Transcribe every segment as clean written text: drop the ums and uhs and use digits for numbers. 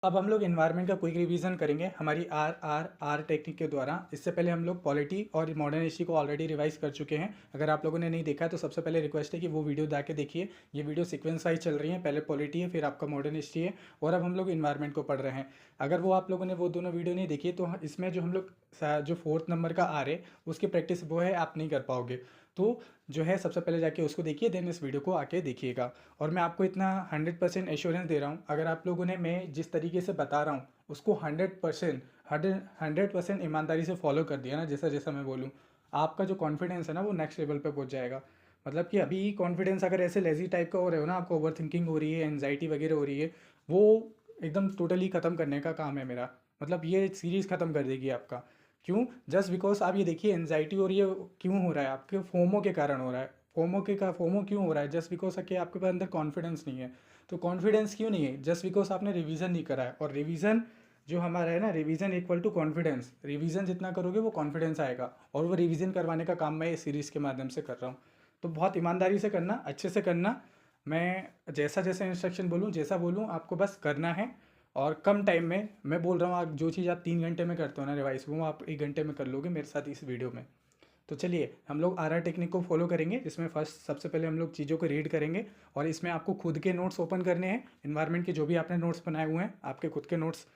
अब हम लोग एनवायरनमेंट का क्विक रिवीजन करेंगे हमारी आर टेक्निक के द्वारा। इससे पहले हम लोग पॉलिटी और मॉडर्न हिस्ट्री को ऑलरेडी रिवाइज कर चुके हैं। अगर आप लोगों ने नहीं देखा है तो सबसे पहले रिक्वेस्ट है कि वो वीडियो जाके देखिए। ये वीडियो सीक्वेंस वाइज चल रही है, पहले पॉलिटी है, फिर आपका मॉडर्न हिस्ट्री है, और अब हम लोग इन्वायरमेंट को पढ़ रहे हैं। अगर वो आप लोगों ने वो दोनों वीडियो नहीं देखी तो इसमें जो हम लोग जो 4th नंबर का आर है उसकी प्रैक्टिस वो है, आप नहीं कर पाओगे। तो जो है सबसे पहले जाके उसको देखिए, देन इस वीडियो को आके देखिएगा। और मैं आपको इतना 100% एश्योरेंस दे रहा हूँ, अगर आप लोगों ने मैं जिस तरीके से बता रहा हूँ उसको 100% ईमानदारी से फॉलो कर दिया ना, जैसा जैसा मैं बोलूँ, आपका जो कॉन्फिडेंस है ना वो नेक्स्ट लेवल पे पहुँच जाएगा। मतलब कि अभी कॉन्फिडेंस अगर ऐसे लेजी टाइप का हो रहे हो ना, आपको ओवर थिंकिंग हो रही है, एनजाइटी वगैरह हो रही है, वो एकदम टोटली ख़त्म करने का काम है मेरा। मतलब ये सीरीज़ ख़त्म कर देगी आपका। क्यों? जस्ट बिकॉज आप ये देखिए एनजाइटी हो रही है, क्यों हो रहा है? आपके फोमो के कारण हो रहा है। फोमो क्यों हो रहा है? जस्ट बिकॉज कि आपके पास अंदर कॉन्फिडेंस नहीं है। तो कॉन्फिडेंस क्यों नहीं है? जस्ट बिकॉज आपने रिवीजन नहीं करा है। और रिवीजन जो हमारा है ना, revision equal to confidence. Revision जितना करोगे वो कॉन्फिडेंस आएगा, और वो रिवीजन करवाने का काम मैं इस सीरीज़ के माध्यम से कर रहा हूँ। तो बहुत ईमानदारी से करना, अच्छे से करना। मैं जैसा जैसा इंस्ट्रक्शन बोलूँ, जैसा बोलूँ आपको बस करना है। और कम टाइम में मैं बोल रहा हूँ, आप जो चीज़ आप 3 घंटे में करते हो ना रिवाइज, वो आप 1 घंटे में कर लोगे मेरे साथ इस वीडियो में। तो चलिए हम लोग आर टेक्निक को फॉलो करेंगे, जिसमें फर्स्ट सबसे पहले हम लोग चीज़ों को रीड करेंगे। और इसमें आपको खुद के नोट्स ओपन करने हैं, इन्वायरमेंट के जो भी आपने नोट्स बनाए हुए हैं आपके खुद के नोट्स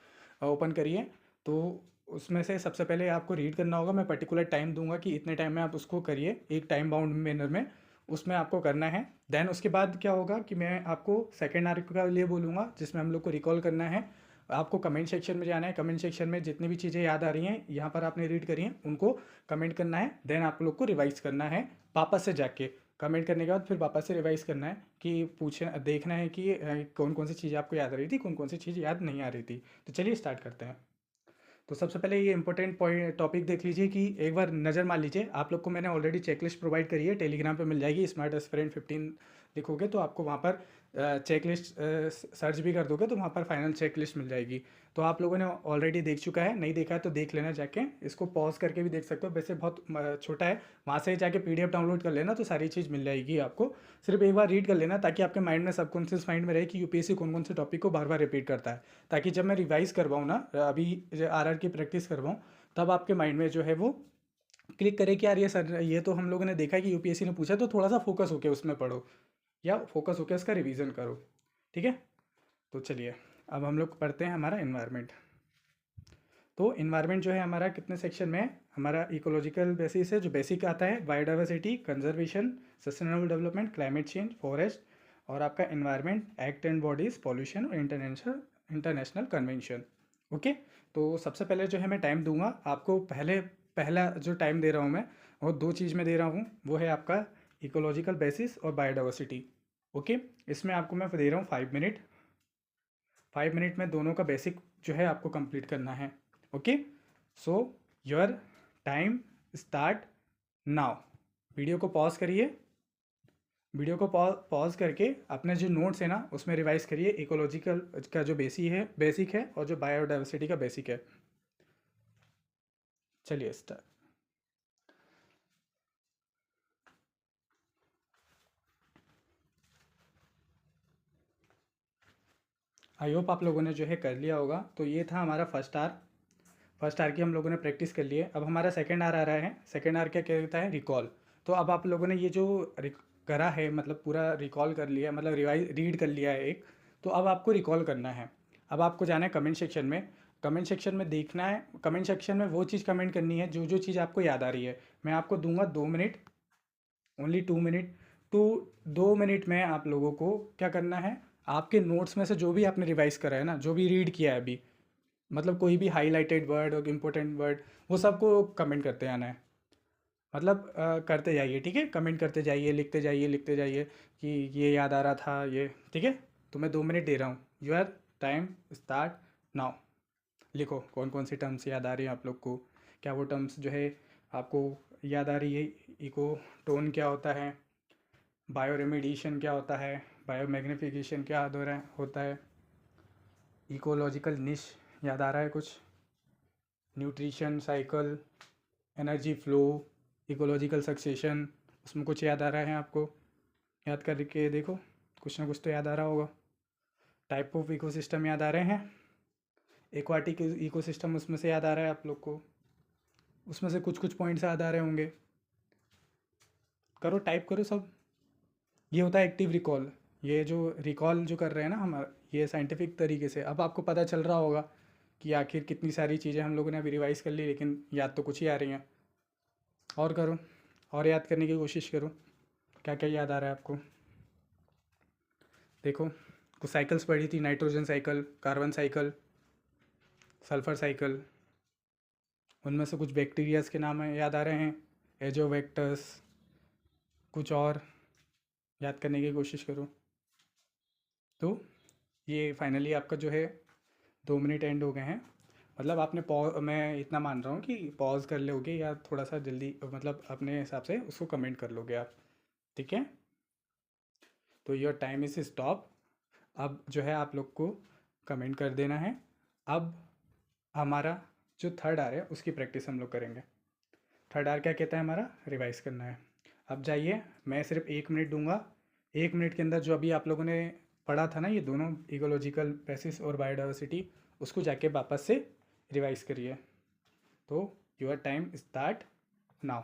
ओपन करिए। तो उसमें से सबसे पहले आपको रीड करना होगा। मैं पर्टिकुलर टाइम दूंगा कि इतने टाइम में आप उसको करिए, एक टाइम बाउंड मैनर में उसमें आपको करना है। देन उसके बाद क्या होगा कि मैं आपको सेकेंड आर्क का लिए बोलूँगा, जिसमें हम लोग को रिकॉल करना है। आपको कमेंट सेक्शन में जाना है, कमेंट सेक्शन में जितनी भी चीज़ें याद आ रही हैं यहाँ पर आपने रीड करी हैं उनको कमेंट करना है। देन आप लोग को रिवाइज करना है वापस से जाके। कमेंट करने के बाद फिर वापस से रिवाइज करना है कि पूछना देखना है कि कौन कौन सी चीज़ें आपको याद आ रही थी, कौन कौन सी चीज़ याद नहीं आ रही थी। तो चलिए स्टार्ट करते हैं। तो सबसे पहले ये इंपॉर्टेंट पॉइंट टॉपिक देख लीजिए कि एक बार नज़र मार लीजिए। आप लोग को मैंने ऑलरेडी चेकलिस्ट प्रोवाइड करी है, टेलीग्राम पे मिल जाएगी। स्मार्ट एस्पिरेंट 15 लिखोगे तो आपको वहाँ पर चेकलिस्ट सर्च भी कर दोगे तो वहाँ पर फाइनल चेकलिस्ट मिल जाएगी। तो आप लोगों ने ऑलरेडी देख चुका है, नहीं देखा है तो देख लेना जाके। इसको पॉज करके भी देख सकते हो, वैसे बहुत छोटा है। वहाँ से जाके पीडीएफ डाउनलोड कर लेना तो सारी चीज़ मिल जाएगी आपको। सिर्फ एक बार रीड कर लेना ताकि आपके माइंड में, सबकॉन्शियस माइंड में रहे कि यूपीएससी कौन कौन से टॉपिक को बार बार रिपीट करता है। ताकि जब मैं रिवाइज करवाऊँ ना, अभी आर की प्रैक्टिस करवाऊँ, तब आपके माइंड में जो है वो क्लिक करे कि यार ये सर ये तो हम लोगों ने देखा है कि यूपीएससी ने पूछा, तो थोड़ा सा फोकस होकर उसमें पढ़ो या फोकस होकर इसका रिवीजन करो। ठीक है? तो चलिए अब हम लोग पढ़ते हैं हमारा इन्वायरमेंट। तो इन्वायरमेंट जो है हमारा कितने सेक्शन में है? हमारा इकोलॉजिकल बेसिस है, जो बेसिक आता है, biodiversity, conservation, sustainable development, climate change, forest, और आपका environment, act and bodies, pollution और इंटरनेशनल कन्वेंशन। ओके। तो सबसे पहले जो है मैं टाइम दूंगा आपको। पहला जो टाइम दे रहा हूँ मैं, वो दो चीज़ में दे रहा हूँ, वो है आपका इकोलॉजिकल बेसिस और बायोडाइवर्सिटी। ओके। इसमें आपको मैं दे रहा हूँ 5 मिनट। 5 मिनट में दोनों का बेसिक जो है आपको कंप्लीट करना है। Okay. So your time start now. Video को पॉज करिए। वीडियो को पॉज करके अपने जो नोट्स है ना उसमें रिवाइज करिए। इकोलॉजिकल का जो बेसिक है और जो बायोडाइवर्सिटी का बेसिक है। चलिए स्टार्ट। आई होप आप लोगों ने जो है कर लिया होगा। तो ये था हमारा फर्स्ट आर। फर्स्ट आर की हम लोगों ने प्रैक्टिस कर ली है। अब हमारा सेकेंड आर आ रहा है। सेकेंड आर क्या कहता है? रिकॉल। तो अब आप लोगों ने ये जो करा है, मतलब पूरा रिकॉल कर लिया, मतलब रिवाइज रीड कर लिया है एक, तो अब आपको रिकॉल करना है। अब आपको जाना है कमेंट सेक्शन में। कमेंट सेक्शन में देखना है, कमेंट सेक्शन में वो चीज़ कमेंट करनी है जो जो चीज़ आपको याद आ रही है। मैं आपको दूंगा 2 मिनट, ओनली 2 मिनट। टू 2 मिनट में आप लोगों को क्या करना है, आपके नोट्स में से जो भी आपने रिवाइज करा है ना, जो भी रीड किया है अभी, मतलब कोई भी हाईलाइटेड वर्ड और इम्पोर्टेंट वर्ड, वो सबको कमेंट करते आना है। मतलब करते जाइए, ठीक है? कमेंट करते जाइए, लिखते जाइए, लिखते जाइए कि ये याद आ रहा था ये। ठीक है? तो मैं 2 मिनट दे रहा हूँ। Your time start now. लिखो कौन कौन सी टर्म्स याद आ रही हैं आप लोग को। क्या वो टर्म्स जो है आपको याद आ रही है? इको टोन क्या होता है? बायो रेमिडिएशन क्या होता है? बायो मैग्निफिकेशन क्या होता है? इकोलॉजिकल निश याद आ रहा है कुछ? Nutrition cycle, energy flow, ecological succession, उसमें कुछ याद आ रहा है आपको? याद करके देखो, कुछ ना कुछ तो याद आ रहा होगा। टाइप ऑफ इकोसिस्टम याद आ रहे हैं? एक्वाटिक इकोसिस्टम उसमें से याद आ रहा है आप लोग को? उसमें से कुछ कुछ पॉइंट्स याद आ रहे होंगे। करो, टाइप करो सब। ये होता है एक्टिव रिकॉल। ये जो रिकॉल जो कर रहे हैं ना हम, ये साइंटिफिक तरीके से अब आपको पता चल रहा होगा कि आखिर कितनी सारी चीज़ें हम लोगों ने अभी रिवाइज कर ली, लेकिन याद तो कुछ ही आ रही हैं। और करो, और याद करने की कोशिश करो, क्या क्या याद आ रहा है आपको। देखो, कुछ साइकिल्स पढ़ी थी, nitrogen cycle, carbon cycle, sulphur cycle. उनमें से कुछ बैक्टीरियाज के नाम है याद आ रहे हैं, एजोवेक्टस, कुछ और याद करने की कोशिश करो। तो ये फाइनली आपका जो है 2 मिनट एंड हो गए हैं। मतलब आपने पॉज, मैं इतना मान रहा हूँ कि पॉज कर लोगे या थोड़ा सा जल्दी, मतलब अपने हिसाब से उसको कमेंट कर लोगे आप, ठीक है। तो योर टाइम इज़ स्टॉप। अब जो है आप लोग को कमेंट कर देना है। अब हमारा जो थर्ड आर है उसकी प्रैक्टिस हम लोग करेंगे। थर्ड आर क्या कहता है, हमारा रिवाइज करना है। अब जाइए, मैं सिर्फ 1 मिनट दूंगा। 1 मिनट के अंदर जो अभी आप लोगों ने पढ़ा था ना, ये दोनों इकोलॉजिकल बेसिस और बायोडाइवर्सिटी, उसको जाके वापस से रिवाइज करिए। तो your time start now.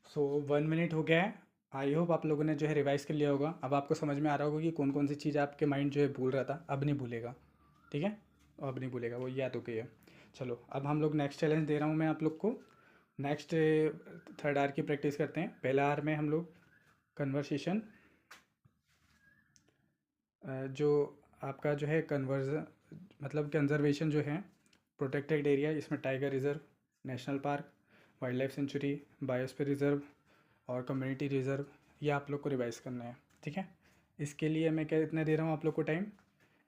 So 1 minute हो गया है। आई होप आप लोगों ने जो है रिवाइज कर लिया होगा। अब आपको समझ में आ रहा होगा कि कौन कौन सी चीज़ आपके माइंड जो है भूल रहा था, अब नहीं भूलेगा, ठीक है। अब नहीं भूलेगा, वो याद हो गई है। चलो, अब हम लोग नेक्स्ट चैलेंज दे रहा हूँ मैं आप लोग को। नेक्स्ट थर्ड आर की प्रैक्टिस करते हैं। पहला आर में हम लोग कन्वर्सेशन, जो आपका जो है कन्वर्जन, मतलब कंजर्वेशन जो है, प्रोटेक्टेड एरिया, इसमें tiger reserve, national park, wild life sanctuary, biosphere reserve और कम्युनिटी रिजर्व, ये आप लोग को रिवाइज करना है, ठीक है। इसके लिए मैं क्या इतना दे रहा हूँ आप लोग को टाइम,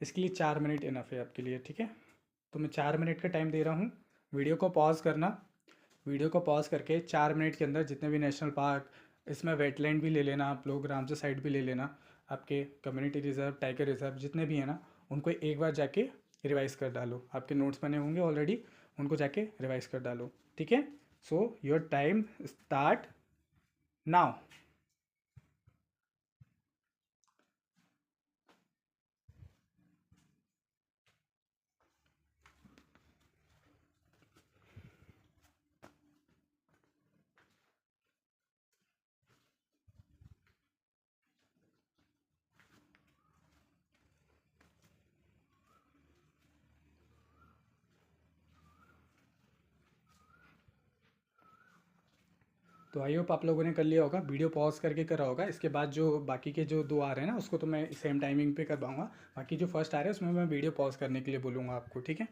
इसके लिए 4 मिनट इनफ है आपके लिए, ठीक है। तो मैं 4 मिनट का टाइम दे रहा हूँ। वीडियो को पॉज करना, वीडियो को पॉज करके 4 मिनट के अंदर जितने भी नेशनल पार्क, इसमें वेटलैंड भी ले लेना आप लोग, रामसर साइड भी ले लेना, आपके कम्युनिटी रिजर्व, टाइगर रिजर्व जितने भी हैं ना, उनको एक बार जाके रिवाइज कर डालो। आपके नोट्स बने होंगे ऑलरेडी, उनको जाके रिवाइज कर डालो, ठीक है। So your time start now. तो आई होप आप लोगों ने कर लिया होगा, वीडियो पॉज करके करा होगा। इसके बाद जो बाकी के जो 2 आ रहे हैं ना, उसको तो मैं सेम टाइमिंग पे कर पाऊँगा। बाकी जो फर्स्ट आ रहे हैं उसमें मैं वीडियो पॉज करने के लिए बोलूँगा आपको, ठीक है।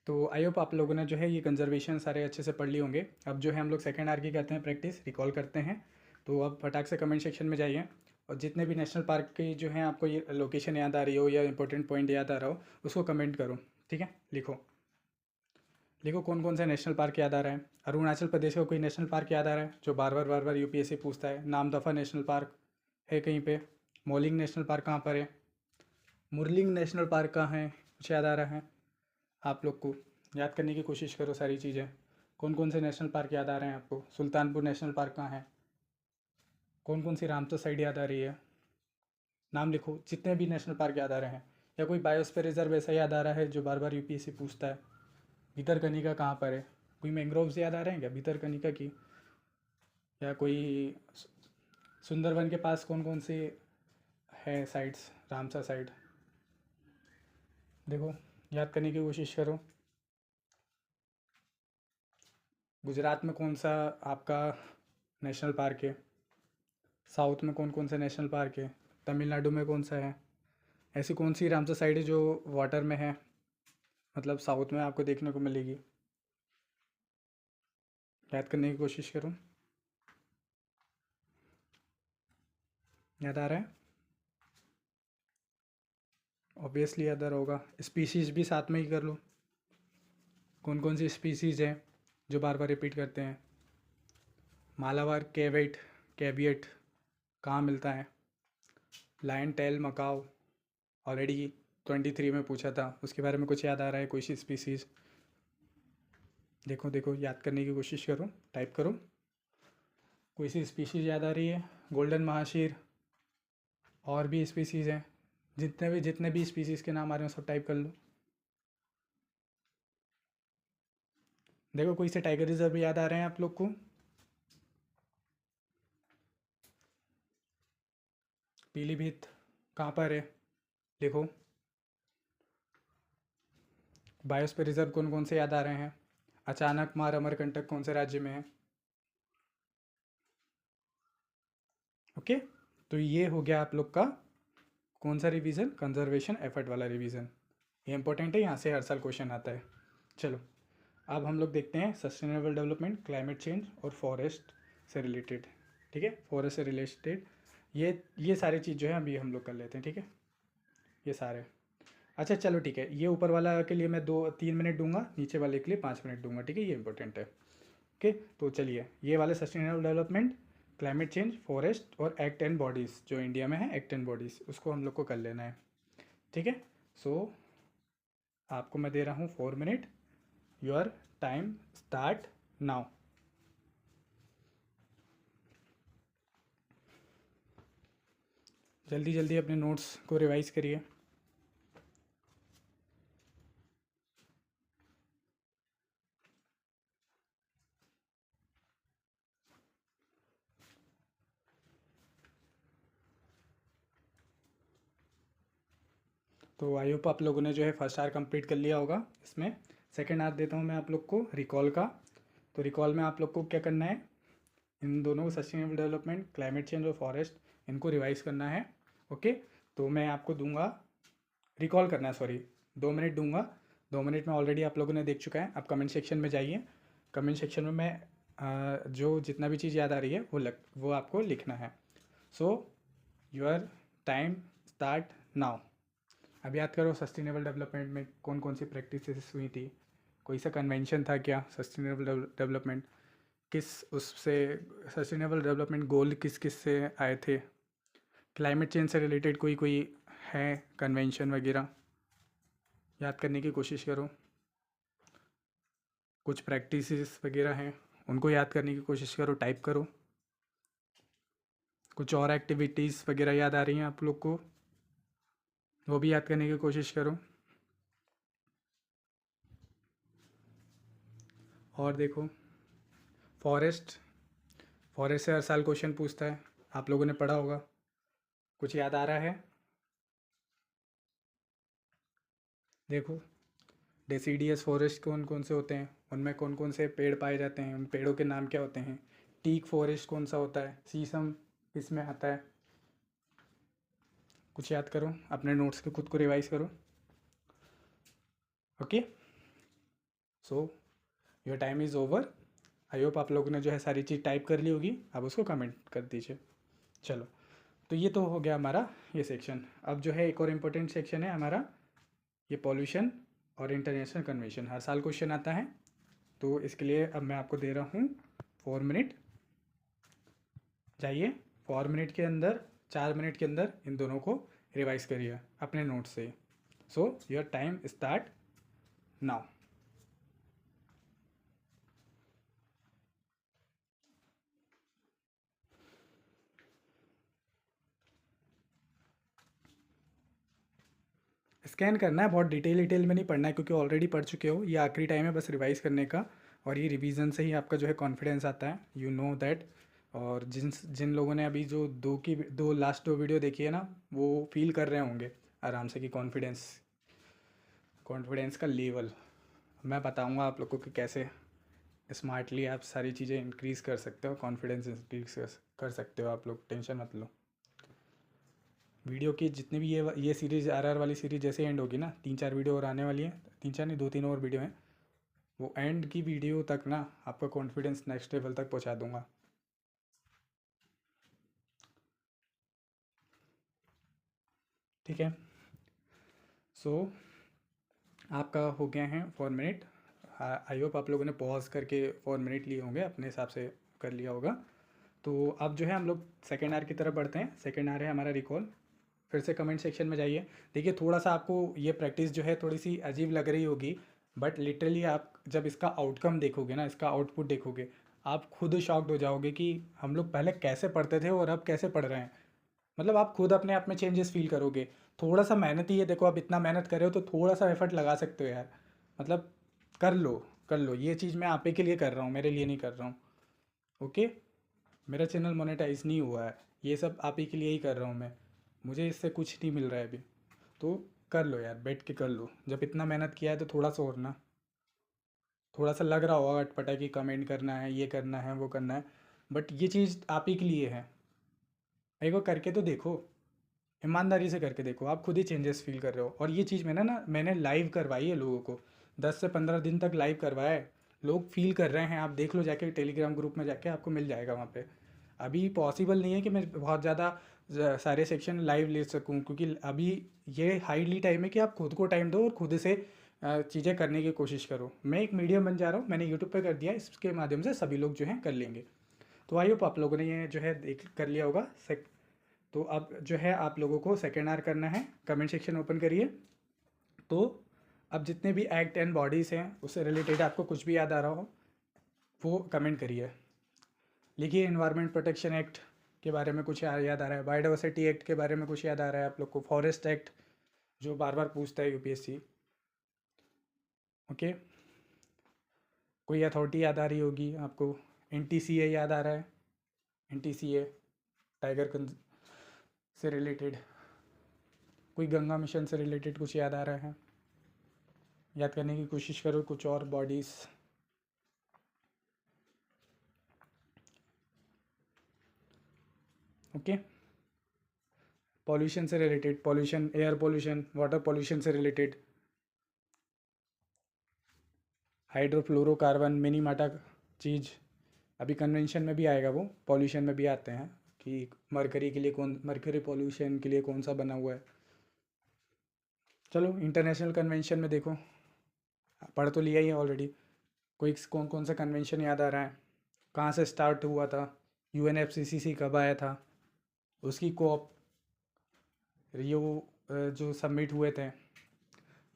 तो आई होप आप लोगों ने जो है ये कंजर्वेशन सारे अच्छे से पढ़ लिए होंगे। अब जो है हम लोग सेकंड आर की करते हैं प्रैक्टिस, रिकॉल करते हैं। तो अब फटाक से कमेंट सेक्शन में जाइए, और जितने भी नेशनल पार्क की जो है आपको ये लोकेशन याद आ रही हो या इंपॉर्टेंट पॉइंट याद आ रहा हो, उसको कमेंट करो, ठीक है। लिखो, लिखो कौन कौन सा नेशनल पार्क याद आ रहा है। अरुणाचल प्रदेश का कोई नेशनल पार्क याद आ रहा है जो बार बार यूपीएससी पूछता है? नामदफा नेशनल पार्क है कहीं पे? मोलिंग नेशनल पार्क कहाँ पर है? मुरलिंग नेशनल पार्क कहाँ है? कुछ याद आ रहा है आप लोग को? याद करने की कोशिश करो सारी चीज़ें। कौन कौन से नेशनल पार्क याद आ रहे हैं आपको? सुल्तानपुर नेशनल पार्क कहाँ है? कौन कौन सी रामसर साइड याद आ रही है? नाम लिखो जितने भी नेशनल पार्क याद आ रहे हैं। या कोई बायोस्फीयर रिजर्व ऐसा याद आ रहा है जो बार बार यूपीएससी पूछता है? भितरकनिका कहाँ पर है? कोई मैंग्रोव्स याद आ रहे हैं क्या भितरकनिका की? या कोई सुंदरवन के पास कौन कौन से है साइट्स रामसर साइड? देखो, याद करने की कोशिश करो। गुजरात में कौन सा आपका नेशनल पार्क है? साउथ में कौन कौन से नेशनल पार्क है? तमिलनाडु में कौन सा है? ऐसी कौन सी रामसर साइड है जो वाटर में है, मतलब साउथ में आपको देखने को मिलेगी? याद करने की कोशिश करो। याद आ रहा है? ऑब्वियसली याद आ रहा होगा। स्पीशीज़ भी साथ में ही कर लो। कौन कौन सी स्पीसीज़ हैं जो बार बार रिपीट करते हैं? मालाबार केवेट कैविएट कहाँ मिलता है? लायन टेल मकाओ ऑलरेडी 23 में पूछा था, उसके बारे में कुछ याद आ रहा है? कोई सी स्पीसीज़ देखो देखो, याद करने की कोशिश करो, टाइप करो। कोई सी स्पीशीज़ याद आ रही है? गोल्डन महाशीर, और भी स्पीसीज़ हैं। जितने भी स्पीसीज़ के नाम आ रहे हैं सब टाइप कर लो। देखो कोई से टाइगर रिजर्व याद आ रहे हैं आप लोग को? पीलीभीत कहाँ पर है? लिखो। बायोस्फीयर रिजर्व कौन कौन से याद आ रहे हैं? अचानक मार अमरकंटक कौन से राज्य में है? ओके, तो ये हो गया आप लोग का कौन सा रिवीजन? कंजर्वेशन एफर्ट वाला रिवीजन। ये इंपॉर्टेंट है, यहाँ से हर साल क्वेश्चन आता है। चलो अब हम लोग देखते हैं सस्टेनेबल डेवलपमेंट, क्लाइमेट चेंज और फॉरेस्ट से रिलेटेड। ठीक है, फॉरेस्ट से रिलेटेड ये सारी चीज़ जो है अभी हम लोग कर लेते हैं। ठीक है, ये सारे। अच्छा चलो ठीक है, ये ऊपर वाला के लिए मैं 2-3 मिनट दूंगा, नीचे वाले के लिए 5 मिनट दूंगा। ठीक है, ये इंपॉर्टेंट है। ओके, तो चलिए ये वाले sustainable development, climate change, forest और एक्ट एंड बॉडीज़ जो इंडिया में है, एक्ट एंड बॉडीज़, उसको हम लोग को कर लेना है। ठीक है, सो आपको मैं दे रहा हूँ 4 minute. Your time start now. जल्दी जल्दी अपने नोट्स को रिवाइज करिए। तो आई होप आप लोगों ने जो है फर्स्ट आवर कंप्लीट कर लिया होगा। इसमें सेकेंड आवर देता हूँ मैं आप लोग को रिकॉल का। तो रिकॉल में आप लोग को क्या करना है? इन दोनों को, सस्टेनेबल डेवलपमेंट, क्लाइमेट चेंज और फॉरेस्ट, इनको रिवाइज करना है। ओके, तो मैं आपको दूंगा, रिकॉल करना है, सॉरी, 2 मिनट दूंगा। 2 मिनट में ऑलरेडी आप लोगों ने देख चुका है। आप कमेंट सेक्शन में जाइए। कमेंट सेक्शन में मैं जो जितना भी चीज़ याद आ रही है वो आपको लिखना है। So your time start now. अब याद करो सस्टेनेबल डेवलपमेंट में कौन कौन सी प्रैक्टिसेस हुई थी? कोई सा कन्वेंशन था क्या सस्टेनेबल डेवलपमेंट? किस उससे सस्टेनेबल डेवलपमेंट गोल किस किस से आए थे? क्लाइमेट चेंज से रिलेटेड कोई कोई है कन्वेंशन वगैरह? याद करने की कोशिश करो। कुछ प्रैक्टिसेस वगैरह हैं, उनको याद करने की कोशिश करो, टाइप करो। कुछ और एक्टिविटीज़ वगैरह याद आ रही हैं आप लोग को, वो भी याद करने की कोशिश करो। और देखो फॉरेस्ट, फॉरेस्ट से हर साल क्वेश्चन पूछता है, आप लोगों ने पढ़ा होगा। कुछ याद आ रहा है? देखो डेसीडियस फॉरेस्ट कौन कौन से होते हैं, उनमें कौन कौन से पेड़ पाए जाते हैं, उन पेड़ों के नाम क्या होते हैं? टीक फॉरेस्ट कौन सा होता है? शीशम इसमें आता है। कुछ याद करो, अपने नोट्स के खुद को रिवाइज करो। Okay, so your time is over. I hope आप लोगों ने जो है सारी चीज़ टाइप कर ली होगी, अब उसको कमेंट कर दीजिए। चलो, तो ये तो हो गया हमारा ये सेक्शन। अब जो है एक और इम्पोर्टेंट सेक्शन है हमारा, ये पॉल्यूशन और इंटरनेशनल कन्वेंशन, हर साल क्वेश्चन आता है। तो इसके लिए अब मैं आपको दे रहा हूँ 4 मिनट। जाइए 4 मिनट के अंदर, 4 मिनट के अंदर इन दोनों को रिवाइज करिए अपने नोट से। So your time start now. Scan करना है, बहुत डिटेल में नहीं पढ़ना है, क्योंकि ऑलरेडी पढ़ चुके हो। ये आखिरी टाइम है बस रिवाइज करने का, और ये रिवीजन से ही आपका जो है कॉन्फिडेंस आता है, यू नो दैट। और जिन जिन लोगों ने अभी जो दो लास्ट 2 वीडियो देखी है ना, वो फील कर रहे होंगे आराम से कि कॉन्फिडेंस, कॉन्फिडेंस का लेवल मैं बताऊंगा आप लोगों को कि कैसे स्मार्टली आप सारी चीज़ें इंक्रीज़ कर सकते हो, कॉन्फिडेंस इंक्रीज कर सकते हो आप लोग, टेंशन मत लो। वीडियो की जितनी भी ये सीरीज़ आरआर वाली सीरीज़ जैसे एंड होगी ना, 3-4 वीडियो और आने वाली है, 3-4 नहीं 2-3 और वीडियो हैं, वो एंड की वीडियो तक ना आपका कॉन्फिडेंस नेक्स्ट लेवल तक पहुंचा दूंगा। ठीक है। सो आपका हो गया है 4 मिनट। आई होप आप लोगों ने पॉज करके 4 मिनट लिए होंगे, अपने हिसाब से कर लिया होगा। तो अब जो है हम लोग सेकेंड आर की तरफ बढ़ते हैं। सेकेंड आर है हमारा रिकॉल। फिर से कमेंट सेक्शन में जाइए। देखिए थोड़ा सा आपको ये प्रैक्टिस जो है थोड़ी सी अजीब लग रही होगी, बट लिटरली आप जब इसका आउटकम देखोगे ना, इसका आउटपुट देखोगे, आप खुद शॉक्ड हो जाओगे कि हम लोग पहले कैसे पढ़ते थे और अब कैसे पढ़ रहे हैं। मतलब आप खुद अपने आप में चेंजेस फील करोगे। थोड़ा सा मेहनत ही है, देखो आप इतना मेहनत कर रहे हो तो थोड़ा सा एफर्ट लगा सकते हो यार। मतलब कर लो, कर लो। ये चीज़ मैं आप ही के लिए कर रहा हूँ, मेरे लिए नहीं कर रहा हूँ। ओके। मेरा चैनल मोनेटाइज नहीं हुआ है, ये सब आप ही के लिए ही कर रहा हूँ मैं। मुझे इससे कुछ नहीं मिल रहा है अभी। तो कर लो यार, बैठ के कर लो। जब इतना मेहनत किया है तो थोड़ा सा और ना। थोड़ा सा लग रहा होगा अटपटा कि कमेंट करना है, ये करना है, वो करना है, बट ये चीज़ आप ही के लिए है। एक बार करके तो देखो, ईमानदारी से करके देखो, आप खुद ही चेंजेस फील कर रहे हो। और ये चीज़ मैंने लाइव करवाई है लोगों को, 10 से 15 दिन तक लाइव करवाया है। लोग फील कर रहे हैं, आप देख लो जाके टेलीग्राम ग्रुप में जाके, आपको मिल जाएगा वहाँ पे। अभी पॉसिबल नहीं है कि मैं बहुत ज़्यादा सारे सेक्शन लाइव ले सकूँ, क्योंकि अभी ये हाईली टाइम है कि आप खुद को टाइम दो और खुद से चीज़ें करने की कोशिश करो। मैं एक मीडियम बन जा रहा हूँ, मैंने यूट्यूब पे कर दिया, इसके माध्यम से सभी लोग जो हैं कर लेंगे। तो आई होप आप लोगों ने ये जो है देख कर लिया होगा। तो अब जो है आप लोगों को सेकेंड आर करना है। कमेंट सेक्शन ओपन करिए। तो अब जितने भी एक्ट एंड बॉडीज़ हैं उससे रिलेटेड आपको कुछ भी याद आ रहा हो वो कमेंट करिए। लिखिए इन्वायरमेंट प्रोटेक्शन एक्ट के बारे में कुछ याद आ रहा है, बायोडाइवर्सिटी एक्ट के बारे में कुछ याद आ रहा है आप लोग को, फॉरेस्ट एक्ट जो बार बार पूछता है यूपीएससी। ओके। कोई अथॉरिटी याद आ रही होगी आपको। एनटीसीए याद आ रहा है, एनटीसीए टाइगर से रिलेटेड। कोई गंगा मिशन से रिलेटेड कुछ याद आ रहा है, याद करने की कोशिश करो कुछ और बॉडीज़। ओके। पॉल्यूशन से related, pollution, air pollution, water pollution से रिलेटेड, हाइड्रोफ्लोरोकार्बन, मिनीमाटा चीज़ अभी कन्वेंशन में भी आएगा, वो पॉल्यूशन में भी आते हैं कि मरकरी के लिए कौन, मरकरी पॉल्यूशन के लिए कौन सा बना हुआ है। चलो इंटरनेशनल कन्वेंशन में देखो, पढ़ तो लिया ही है ऑलरेडी। कोई कौन कौन सा कन्वेंशन याद आ रहा है, कहाँ से स्टार्ट हुआ था, यूएनएफसीसीसी कब आया था, उसकी कोप ये वो जो सबमिट हुए थे,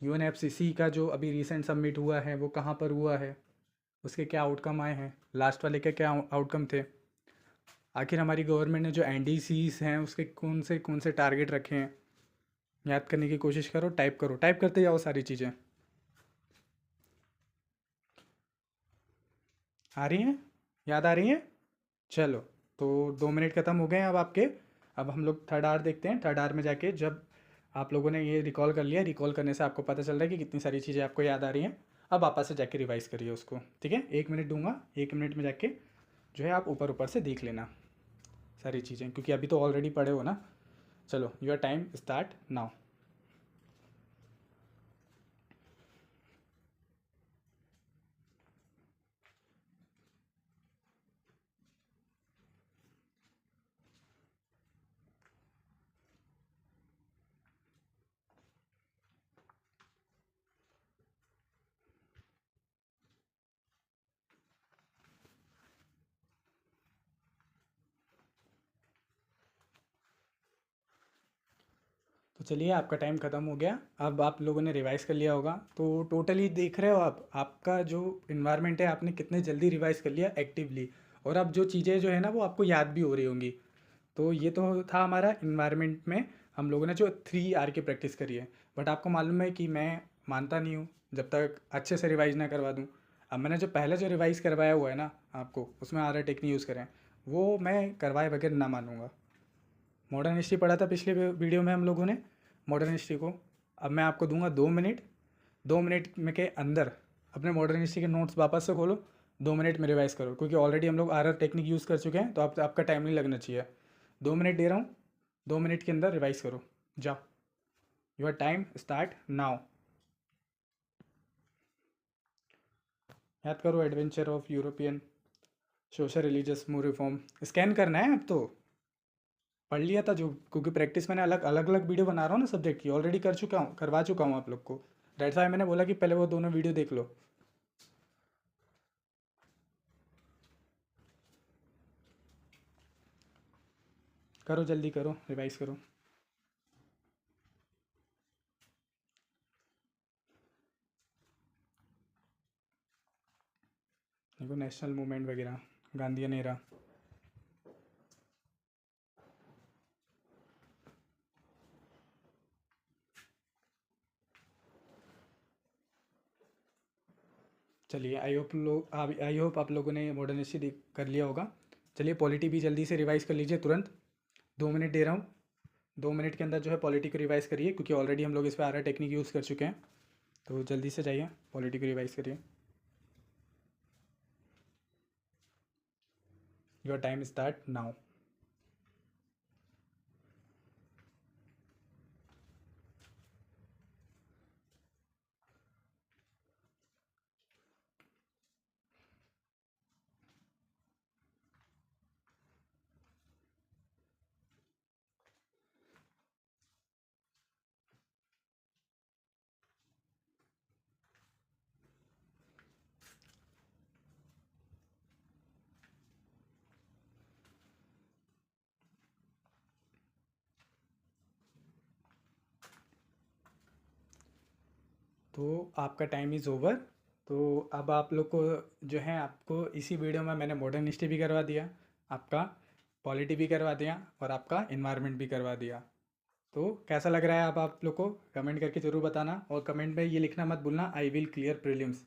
यूएनएफसीसी का जो अभी रिसेंट सबमिट हुआ है वो कहाँ पर हुआ है, उसके क्या आउटकम आए हैं, लास्ट वाले के क्या आउटकम थे। आखिर हमारी गवर्नमेंट ने जो एनडीसीज हैं उसके कौन से टारगेट रखे हैं, याद करने की कोशिश करो, टाइप करो, टाइप करते जाओ सारी चीज़ें। आ रही हैं, याद आ रही हैं। चलो, तो 2 मिनट ख़त्म हो गए हैं अब आपके। अब हम लोग थर्ड आवर देखते हैं। थर्ड आवर में जाके जब आप लोगों ने ये रिकॉल कर लिया, रिकॉल करने से आपको पता चल रहा है कि कितनी सारी चीज़ें आपको याद आ रही हैं। अब वापस से जाके रिवाइज करिए उसको, ठीक है। 1 मिनट दूंगा, 1 मिनट में जाके जो है आप ऊपर ऊपर से देख लेना सारी चीज़ें, क्योंकि अभी तो ऑलरेडी पढ़े हो ना। चलो, योर टाइम स्टार्ट नाउ। तो चलिए, आपका टाइम ख़त्म हो गया। अब आप लोगों ने रिवाइज़ कर लिया होगा, तो टोटली देख रहे हो आप, आपका जो इन्वायरमेंट है आपने कितने जल्दी रिवाइज़ कर लिया एक्टिवली। और अब जो चीज़ें जो है ना वो आपको याद भी हो रही होंगी। तो ये तो था हमारा इन्वायरमेंट में हम लोगों ने जो 3 आर की प्रैक्टिस करी है। बट आपको मालूम है कि मैं मानता नहीं हूँ जब तक अच्छे से रिवाइज़ ना करवा दूँ। अब मैंने जो पहले जो रिवाइज़ करवाया हुआ है ना आपको, उसमें आर टेक्निक यूज़ करें, वो मैं करवाए बगैर ना मानूंगा। मॉडर्न हिस्ट्री पढ़ा था पिछले वीडियो में हम लोगों ने, मॉडर्न हिस्ट्री को। अब मैं आपको दूंगा 2 मिनट, 2 मिनट में के अंदर अपने मॉडर्न हिस्ट्री के नोट्स वापस से खोलो, 2 मिनट में रिवाइज करो, क्योंकि ऑलरेडी हम लोग आर टेक्निक यूज़ कर चुके हैं, तो आपका टाइम नहीं लगना चाहिए। 2 मिनट दे रहा हूँ, 2 मिनट के अंदर रिवाइज करो, जाओ। Your time start now. याद करो, adventure of European social religious move reform. Scan करना है अब तो, पढ़ लिया था जो, क्योंकि प्रैक्टिस मैंने अलग अलग अलग वीडियो बना रहा हूँ ना सब्जेक्ट की, ऑलरेडी कर चुका हूँ, करवा चुका हूँ आप लोग को। दैट्स व्हाई मैंने बोला कि पहले वो दोनों वीडियो देख लो। करो जल्दी करो, रिवाइज करो। देखो नेशनल मूवमेंट वगैरह, गांधीयन एरा। चलिए, आई होप आप लोगों ने मॉडर्न हिस्ट्री कर लिया होगा। चलिए पॉलिटी भी जल्दी से रिवाइज कर लीजिए तुरंत। 2 मिनट दे रहा हूँ, 2 मिनट के अंदर जो है पॉलिटी को रिवाइज करिए, क्योंकि ऑलरेडी हम लोग इस पर आरा टेक्निक यूज़ कर चुके हैं। तो जल्दी से जाइए, पॉलिटी को रिवाइज करिए। Your time start now. तो आपका टाइम इज़ ओवर। तो अब आप लोग को जो है, आपको इसी वीडियो में मैंने मॉडर्न हिस्ट्री भी करवा दिया, आपका पॉलिटी भी करवा दिया, और आपका इन्वायरमेंट भी करवा दिया। तो कैसा लग रहा है आप लोग को, कमेंट करके ज़रूर बताना। और कमेंट में ये लिखना मत भूलना, I will clear prelims.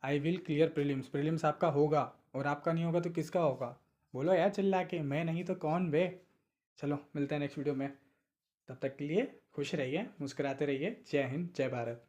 I will clear prelims, prelims आपका होगा, और आपका नहीं होगा तो किसका होगा? बोलो यार चिल्ला के, मैं नहीं तो कौन बे। चलो मिलते हैं नेक्स्ट वीडियो में, तब तक के लिए खुश रहिए, मुस्कुराते रहिए। जय हिंद, जय भारत।